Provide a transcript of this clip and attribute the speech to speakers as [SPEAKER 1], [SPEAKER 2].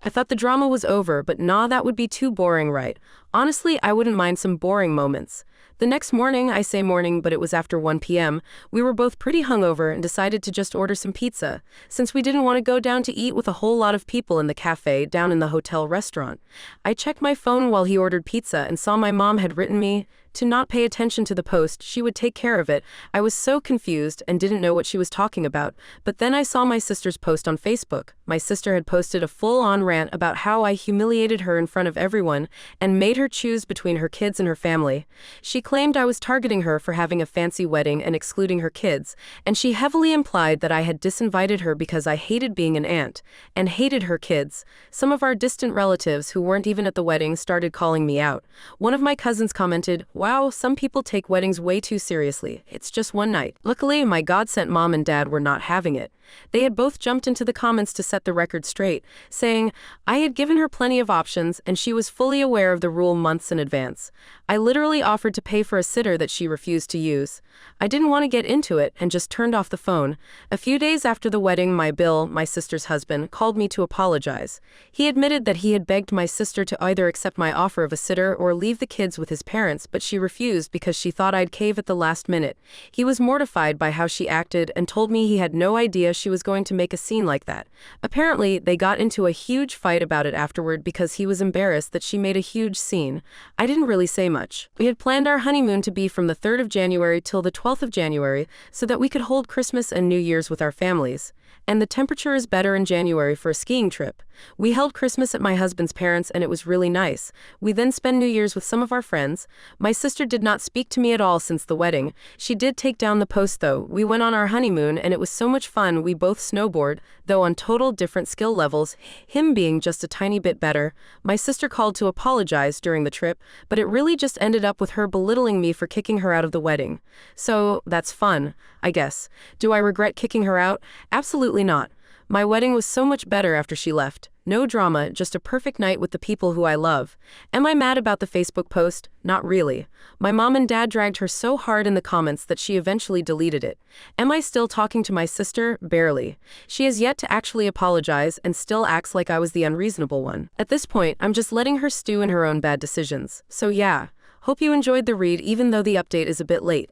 [SPEAKER 1] I thought the drama was over, but nah, that would be too boring, right? Honestly, I wouldn't mind some boring moments. The next morning, I say morning, but it was after 1 p.m., we were both pretty hungover and decided to just order some pizza, since we didn't want to go down to eat with a whole lot of people in the cafe down in the hotel restaurant. I checked my phone while he ordered pizza and saw my mom had written me to not pay attention to the post, she would take care of it. I was so confused and didn't know what she was talking about, but then I saw my sister's post on Facebook. My sister had posted a full-on rant about how I humiliated her in front of everyone and made her choose between her kids and her family. She claimed I was targeting her for having a fancy wedding and excluding her kids, and she heavily implied that I had disinvited her because I hated being an aunt and hated her kids. Some of our distant relatives who weren't even at the wedding started calling me out. One of my cousins commented, "Wow, some people take weddings way too seriously. It's just one night." Luckily, my God-sent mom and dad were not having it. They had both jumped into the comments to set the record straight, saying I had given her plenty of options and she was fully aware of the rule months in advance. I literally offered to pay for a sitter that she refused to use. I didn't want to get into it and just turned off the phone. A few days after the wedding, Bill, my sister's husband, called me to apologize. He admitted that he had begged my sister to either accept my offer of a sitter or leave the kids with his parents, but she refused because she thought I'd cave at the last minute. He was mortified by how she acted and told me he had no idea she was going to make a scene like that. Apparently, they got into a huge fight about it afterward because he was embarrassed that she made a huge scene. I didn't really say much. We had planned our honeymoon to be from the 3rd of January till the 12th of January so that we could hold Christmas and New Year's with our families. And the temperature is better in January for a skiing trip. We held Christmas at my husband's parents and it was really nice. We then spent New Year's with some of our friends. My sister did not speak to me at all since the wedding. She did take down the post though. We went on our honeymoon and it was so much fun. We both snowboard, though on total different skill levels, him being just a tiny bit better. My sister called to apologize during the trip, but it really just ended up with her belittling me for kicking her out of the wedding. So, that's fun, I guess. Do I regret kicking her out? Absolutely not. My wedding was so much better after she left. No drama, just a perfect night with the people who I love. Am I mad about the Facebook post? Not really. My mom and dad dragged her so hard in the comments that she eventually deleted it. Am I still talking to my sister? Barely. She has yet to actually apologize and still acts like I was the unreasonable one. At this point, I'm just letting her stew in her own bad decisions. So yeah, hope you enjoyed the read even though the update is a bit late.